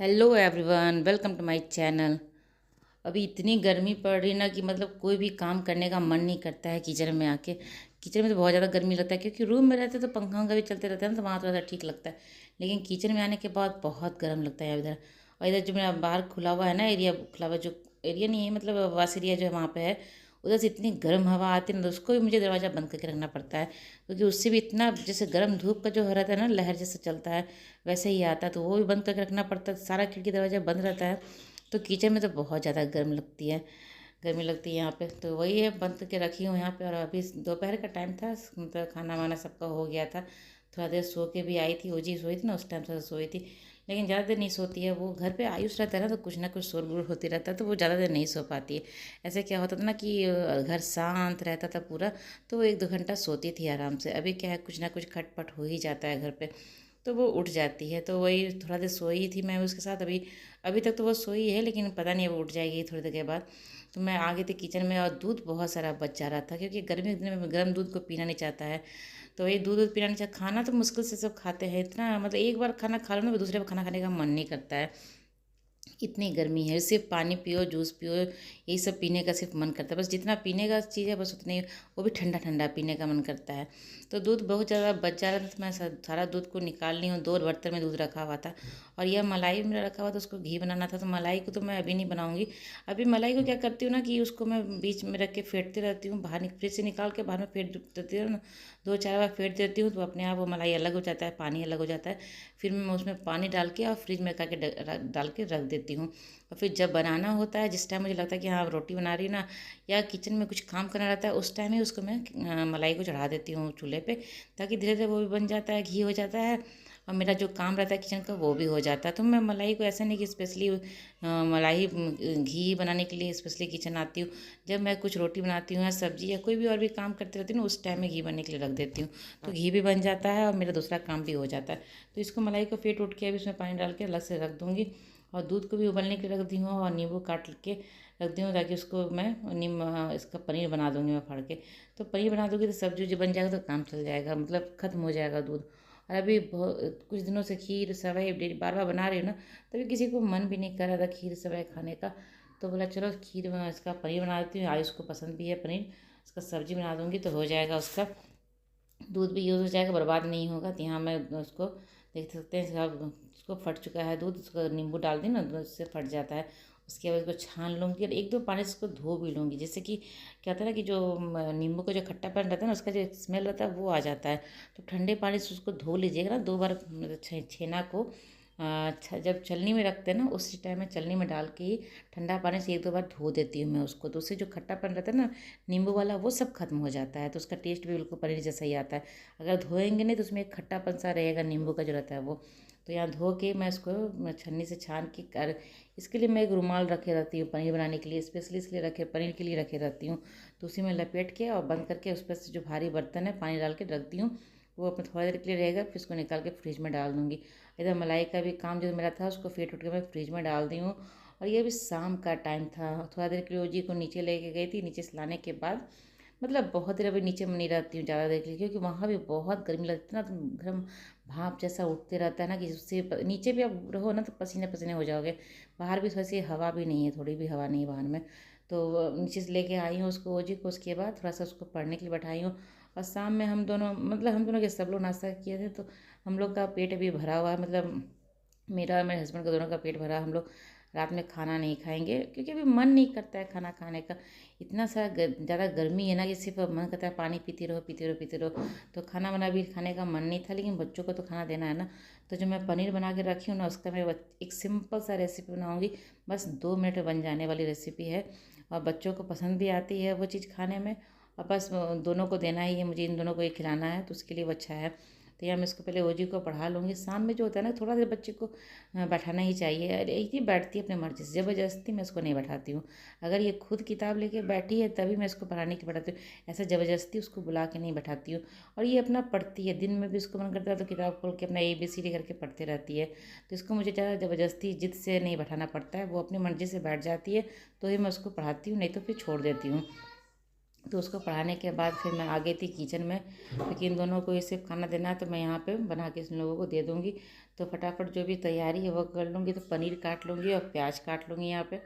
Hello everyone, welcome to my channel. अभी इतनी गर्मी पड़ रही ना कि मतलब कोई भी काम करने का मन नहीं करता है। किचन में आके किचन में तो बहुत ज़्यादा गर्मी लगता है, क्योंकि रूम में रहते तो पंखा वंखा भी चलते रहते हैं ना, तो वहाँ थोड़ा सा ठीक लगता है। लेकिन किचन में आने के बाद बहुत गर्म लगता है इधर। और इधर जो मेरा बाहर खुला हुआ है ना एरिया, खुला हुआ जो एरिया नहीं है, मतलब वास एरिया जो है वहाँ पे है, उधर से इतनी गर्म हवा आती है ना, तो उसको भी मुझे दरवाज़ा बंद करके रखना पड़ता है, क्योंकि उससे भी इतना जैसे गर्म धूप का जो हो रहता है ना, लहर जैसे चलता है वैसे ही आता है, तो वो भी बंद करके रखना पड़ता है। सारा खिड़की दरवाज़ा बंद रहता है, तो किचन में तो बहुत ज़्यादा गर्म लगती है, गर्मी लगती है यहाँ पे। तो वही है, बंद करके रखी हूँ यहाँ पे। और अभी दोपहर का टाइम था, मतलब खाना वाना सबका हो गया था। थोड़ा देर सो के भी आई थी, ओजी सोई थी ना, उस टाइम थोड़ा सोई थी। लेकिन ज़्यादा देर नहीं सोती है वो। घर पे आयुष रहता है ना, तो कुछ ना कुछ शोरगुल होती रहता है, तो वो ज़्यादा देर नहीं सो पाती है। ऐसे क्या होता था ना कि घर शांत रहता था पूरा, तो वो 1-2 घंटा सोती थी आराम से। अभी क्या है, कुछ ना कुछ खटपट हो ही जाता है घर पे, तो वो उठ जाती है। तो वही थोड़ा देर सोई थी मैं उसके साथ। अभी अभी तक तो वो सोई है, लेकिन पता नहीं वो उठ जाएगी थोड़ी देर के बाद। तो मैं आ गई थी किचन में, और दूध बहुत सारा बच जा रहा था, क्योंकि गर्मी के दिन में गर्म दूध को पीना नहीं चाहता है। तो वही दूध पीना नहीं चाहता। खाना तो मुश्किल से सब खाते हैं इतना, मतलब एक बार खाना खा लो ना, दूसरे बार खाना खाने का मन नहीं करता है। इतनी गर्मी है, सिर्फ पानी पियो, जूस पियो, यही सब पीने का सिर्फ मन करता है। बस जितना पीने का चीज़ है बस उतनी, वो भी ठंडा ठंडा पीने का मन करता है। तो दूध बहुत ज़्यादा बच जा रहा था, तो मैं सारा दूध को निकाल ली हूँ। 2 बर्तन में दूध रखा हुआ था, और यह मलाई मेरा रखा हुआ था, उसको घी बनाना था। तो मलाई को तो मैं अभी नहीं बनाऊँगी। अभी मलाई को क्या करती हूँ ना, कि उसको मैं बीच में रख के फेंटती रहती हूँ, बाहर फ्रिज से निकाल के बाहर में फेंट देती हूँ ना, 2-4 बार फेंट देती हूँ, तो अपने आप वो मलाई अलग हो जाता है, पानी अलग हो जाता है। फिर मैं उसमें पानी डाल के और फ्रिज में करके डाल के रख देती हूँ। और फिर जब बनाना होता है, जिस टाइम मुझे लगता है कि हाँ रोटी बना रही हूँ ना, या किचन में कुछ काम करना रहता है, उस टाइम ही उसको मैं मलाई को चढ़ा देती हूँ चूल्हे पे, ताकि धीरे धीरे वो भी बन जाता है, घी हो जाता है, और मेरा जो काम रहता है किचन का वो भी हो जाता है। तो मैं मलाई को ऐसा नहीं कि स्पेशली मलाई घी बनाने के लिए स्पेशली किचन आती हूँ। जब मैं कुछ रोटी बनाती हूँ या सब्जी या कोई भी और भी काम करती रहती हूँ ना, उस टाइम में घी बनने के लिए रख देती हूँ, तो घी भी बन जाता है और मेरा दूसरा काम भी हो जाता है। तो इसको मलाई को फेंट उठ के अभी उसमें पानी डाल के अलग से रख दूँगी। और दूध को भी उबलने के लिए रख दी हूँ, और नींबू काट के रख दी हूँ, ताकि उसको मैं इसका पनीर बना दूँगी मैं फाड़ के। तो पनीर बना दूँगी तो सब्जी जो बन जाएगा, तो काम चल जाएगा, मतलब ख़त्म हो जाएगा दूध। और अभी बहुत कुछ दिनों से खीर सेवई बार बार बना रही हूँ ना, तभी किसी को मन भी नहीं कर रहा था खीर सेवई खाने का। तो बोला चलो खीर इसका पनीर बना देती हूँ, आयुष को पसंद भी है पनीर। उसका सब्जी बना दूँगी तो हो जाएगा, उसका दूध भी यूज़ हो जाएगा, बर्बाद नहीं होगा। तो यहाँ मैं उसको देख सकते हैं, सब उसको फट चुका है दूध, उसको नींबू डाल दी ना, दूध से फट जाता है। उसके बाद उसको छान लूँगी, और 1-2 पानी से उसको धो भी लूँगी, जिससे कि क्या होता है ना, कि जो नींबू का जो खट्टापन रहता है ना, उसका जो स्मेल रहता है वो आ जाता है। तो ठंडे पानी से उसको धो लीजिएगा ना 2 बार, मतलब छेना को जब छलनी में रखते हैं ना, उसी टाइम में छलनी में डाल के ही ठंडा पानी से 1-2 बार धो देती हूँ मैं उसको। तो उससे जो खट्टापन रहता है ना नींबू वाला, वो सब खत्म हो जाता है, तो उसका टेस्ट भी बिल्कुल पनीर जैसा ही आता है। अगर धोएंगे नहीं तो उसमें एक खट्टापन सा रहेगा नींबू का जो रहता है वो। तो यहाँ धो के मैं इसको छन्नी से छान के कर, इसके लिए मैं एक रुमाल रखे रहती हूँ पनीर बनाने के लिए, स्पेशली इसलिए रखे, पनीर के लिए रखे रहती हूँ। तो उसी में लपेट के और बंद करके, उस पर से जो भारी बर्तन है पानी डाल के रख दी हूँ, वो अपने थोड़ी देर के लिए रहेगा, फिर उसको निकाल के फ्रिज में डाल दूँगी। इधर मलाई का भी काम जो मेरा था, उसको फेंट उठ के मैं फ्रिज में डाल दी हूँ। और ये भी शाम का टाइम था, थोड़ा देर के लिए ओजी को नीचे लेके गई थी। नीचे से लाने के बाद, मतलब बहुत देर अभी नीचे में नहीं रहती हूँ ज़्यादा देर के लिए, क्योंकि वहाँ भी बहुत गर्मी लगती है ना, तो गर्म भाप जैसा उठते रहता है ना, कि उससे नीचे भी आप रहो ना तो पसीने पसीने हो जाओगे। बाहर भी थोड़ी सी हवा भी नहीं है, थोड़ी भी हवा नहीं है बाहर में। तो नीचे से लेके आई हूँ उसको ओजी को, उसके बाद थोड़ा सा उसको पढ़ने के लिए बैठाई हूँ। और शाम में हम दोनों, मतलब हम दोनों के सब लोग नाश्ता किए थे, तो हम लोग का पेट अभी भरा हुआ है, मतलब मेरा और मेरे हस्बैंड का दोनों का पेट भरा। हम लोग रात में खाना नहीं खाएंगे, क्योंकि अभी मन नहीं करता है खाना खाने का। इतना सा ज़्यादा गर्मी है ना, कि सिर्फ मन करता है पानी पीते रहो पीते रहो पीते रहो। तो खाना वाना भी खाने का मन नहीं था, लेकिन बच्चों को तो खाना देना है ना। तो जो मैं पनीर बना के रखी हूँ ना, उसका मैं एक सिंपल सा रेसिपी बनाऊँगी, बस 2 मिनट में बन जाने वाली रेसिपी है। और बच्चों को पसंद भी आती है वो चीज़ खाने में, और बस दोनों को देना ही है, मुझे इन दोनों को ही खिलाना है, तो उसके लिए वो अच्छा है। तो या मैं इसको पहले ओजी को पढ़ा लूँगी। शाम में जो होता है ना, थोड़ा देर बच्चे को बैठाना ही चाहिए। अरे ये बैठती है अपनी मर्ज़ी से, ज़बरदस्ती मैं इसको नहीं बैठाती हूँ। अगर ये खुद किताब लेके बैठी है तभी मैं इसको पढ़ाने की बैठाती हूँ, ऐसा ज़बरदस्ती उसको बुला के नहीं बैठाती हूँ। और ये अपना पढ़ती है, दिन में भी उसको मन करता है तो किताब खोल के अपना ABCD करके पढ़ते रहती है। तो इसको मुझे ज़्यादा ज़बरदस्ती जिद से नहीं बैठाना पड़ता है, वो अपनी मर्ज़ी से बैठ जाती है, तो ही मैं उसको पढ़ाती हूँ, नहीं तो फिर छोड़ देती हूँ। तो उसको पढ़ाने के बाद फिर मैं आ गई थी किचन में, क्योंकि इन दोनों को ये सिर्फ खाना देना है तो मैं यहाँ पे बना के इन लोगों को दे दूँगी। तो फटाफट जो भी तैयारी है वो कर लूँगी। तो पनीर काट लूँगी और प्याज काट लूँगी यहाँ पे।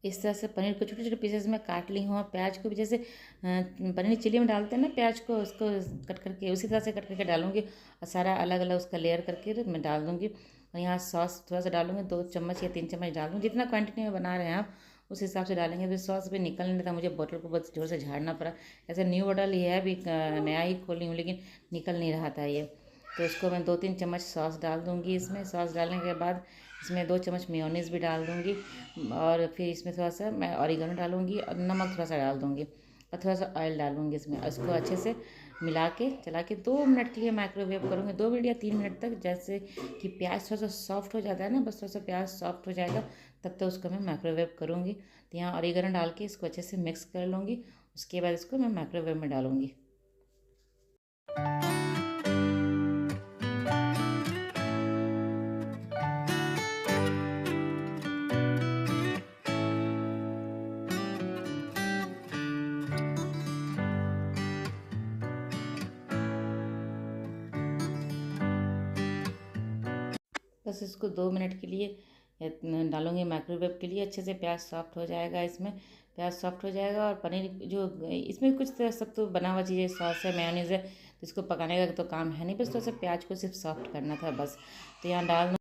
इस तरह से पनीर को छोटे छोटे पीसेस में काट ली हूँ। और प्याज को भी जैसे पनीर चिली में डालते हैं ना प्याज को, उसको कट करके उसी तरह से कट करके डालूंगी और सारा अलग अलग उसका लेयर करके मैं डाल दूँगी। और यहाँ सॉस थोड़ा सा डालूंगी, 2 चम्मच या 3 चम्मच डाल दूँगी, जितना क्वांटिटी में बना रहे हैं आप उस हिसाब से डालेंगे। फिर सॉस भी निकल नहीं था, मुझे बोतल को बहुत जोर से झाड़ना पड़ा। ऐसे न्यू बोतल ये है, अभी नया ही खोली हूँ लेकिन निकल नहीं रहा था ये। तो इसको मैं 2-3 चम्मच सॉस डाल दूँगी इसमें। सॉस डालने के बाद इसमें 2 चम्मच मेयोनीज़ भी डाल दूँगी और फिर इसमें थोड़ा सा मैं ऑरिगेनो डालूँगी और नमक थोड़ा सा डाल दूँगी और थोड़ा सा ऑयल डालूँगी इसमें। इसको अच्छे से मिला के चला के 2 मिनट के लिए माइक्रोवेव करूँगी, 2 मिनट या 3 मिनट तक। जैसे कि प्याज थोड़ा सा सॉफ्ट हो जाता है ना, बस थोड़ा सा प्याज सॉफ्ट हो जाएगा तब तक उसको मैं माइक्रोवेव करूँगी। तो यहाँ ऑरिगेनो डाल के इसको अच्छे से मिक्स कर लूँगी। उसके बाद इसको मैं माइक्रोवेव में डालूँगी। बस इसको 2 मिनट के लिए डालूंगी माइक्रोवेव के लिए। अच्छे से प्याज सॉफ्ट हो जाएगा इसमें, प्याज सॉफ्ट हो जाएगा और पनीर जो इसमें कुछ तो सब तो बना हुआ चीज़ें, सॉस है, मेयोनीज़ है, तो इसको पकाने का तो काम है नहीं, बस थोड़ा सा प्याज को सिर्फ सॉफ्ट करना था बस। तो यहाँ डाल दूँ।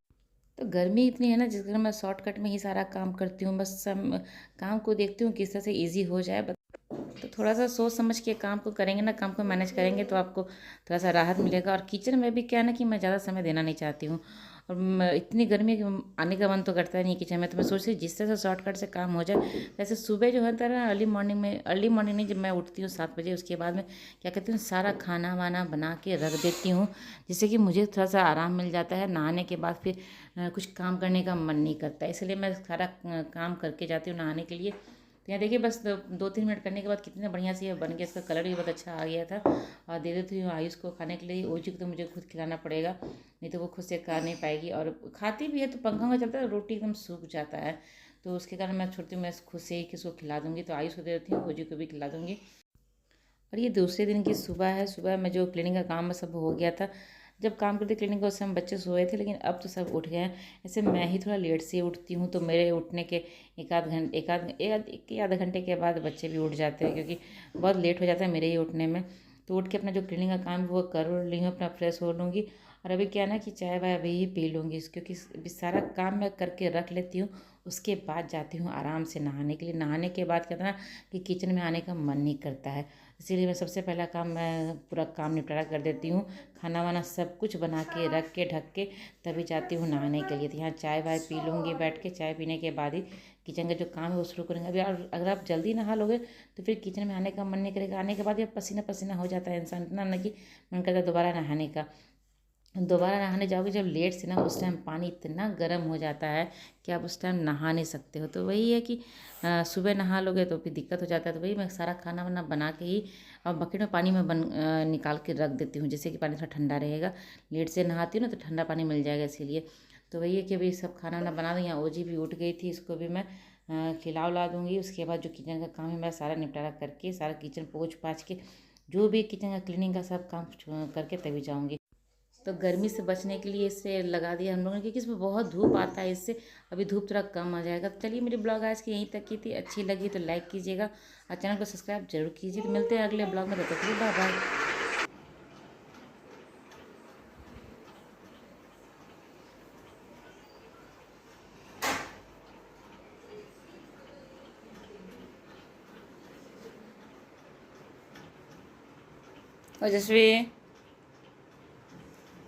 तो गर्मी इतनी है ना जिस घर मैं शॉर्टकट में ही सारा काम करती हूँ, बस सब काम को देखती हूँ किस तरह से ईजी हो जाए। तो थोड़ा सा सोच समझ के काम को करेंगे ना, काम को मैनेज करेंगे तो आपको थोड़ा सा राहत मिलेगा। और किचन में भी क्या है ना कि मैं ज़्यादा समय देना नहीं चाहती हूँ, और इतनी गर्मी आने का मन तो करता है नहीं किचन में। तो मैं सोच रही जिस तरह से शॉर्टकट से काम हो जाए। वैसे सुबह जो होता है ना अर्ली मॉर्निंग में जब मैं उठती हूँ 7 बजे, उसके बाद में क्या कहती हूँ सारा खाना वाना बना के रख देती हूँ, जिससे कि मुझे थोड़ा सा आराम मिल जाता है। नहाने के बाद फिर कुछ काम करने का मन नहीं करता, इसलिए मैं सारा काम करके जाती हूँ नहाने के लिए। तो यहाँ देखिए बस 2-3 मिनट करने के बाद कितना बढ़िया से ये बन गया। इसका कलर भी बहुत अच्छा आ गया था। और दे देती हूँ आयुष को खाने के लिए। ओजी को तो मुझे खुद खिलाना पड़ेगा, नहीं तो वो खुद से खा नहीं पाएगी। और खाती भी है तो पंखा में चलता है, रोटी एकदम सूख जाता है, तो उसके कारण मैं छोड़ती हूँ, मैं खुद से ही किसी को खिला दूँगी। तो आयुष को दे देती हूँ, ओजी को भी खिला दूँगी। और ये दूसरे दिन की सुबह है। सुबह में जो क्लीनिंग का काम सब हो गया था, जब काम करते क्लीनिंग का उस समय बच्चे सोए थे, लेकिन अब तो सब उठ गए हैं। ऐसे मैं ही थोड़ा लेट से उठती हूँ, तो मेरे उठने के एक या आधा घंटे के बाद बच्चे भी उठ जाते हैं, क्योंकि बहुत लेट हो जाता है मेरे ही उठने में। तो उठ के अपना जो क्लीनिंग का काम है वो कर ली हूँ, अपना फ्रेश हो लूँगी। और अभी क्या ना कि चाय वाय अभी ही पी लूँगी, क्योंकि अभी सारा काम मैं करके रख लेती हूँ। उसके बाद जाती हूँ आराम से नहाने के लिए। नहाने के बाद क्या था ना कि किचन में आने का मन नहीं करता है, इसीलिए मैं सबसे पहला काम मैं पूरा काम निपटारा कर देती हूँ। खाना वाना सब कुछ बना के रख के ढक के तभी जाती हूँ नहाने के लिए। तो यहाँ चाय वाय पी लूँगी बैठ के, चाय पीने के बाद ही किचन का जो काम है वो शुरू करेंगे। अभी अगर आप जल्दी नहा लोगे तो फिर किचन में आने का मन नहीं करेगा। आने के बाद ये पसीना पसीना हो जाता है इंसान, इतना ना कि मन करता है दोबारा नहाने का। दोबारा नहाने जाओगे जब लेट से ना, उस टाइम पानी इतना गर्म हो जाता है कि आप उस टाइम नहा नहीं सकते हो। तो वही है कि सुबह नहा लोगे तो फिर दिक्कत हो जाता है। तो वही मैं सारा खाना वाना बना के ही और बकेट में पानी में निकाल के रख देती हूँ, जिससे कि पानी थोड़ा ठंडा रहेगा। लेट से नहाती हूँ ना तो ठंडा पानी मिल जाएगा, इसीलिए। तो वही है कि अभी सब खाना वाना बना दूँ। यहाँ ओजी भी उठ गई थी, इसको भी मैं खिला उला दूँगी। उसके बाद जो किचन का काम है मैं सारा निपटारा करके, सारा किचन पोंछ पाछ के, जो भी किचन का क्लीनिंग का सब काम करके तभी जाऊँगी। तो गर्मी से बचने के लिए इसे लगा दिया हम लोगों ने, क्योंकि इसमें बहुत धूप आता है। इससे अभी धूप थोड़ा कम आ जाएगा। तो चलिए, मेरी ब्लॉग आज की यहीं तक की थी। अच्छी लगी तो लाइक कीजिएगा और चैनल को सब्सक्राइब जरूर कीजिए। तो मिलते हैं अगले ब्लॉग में, तब तक के लिए बाय बाय। ओजस्वी,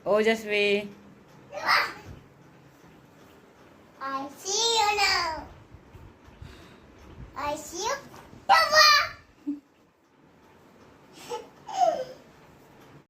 ओजस्वी। I see you now. I see you.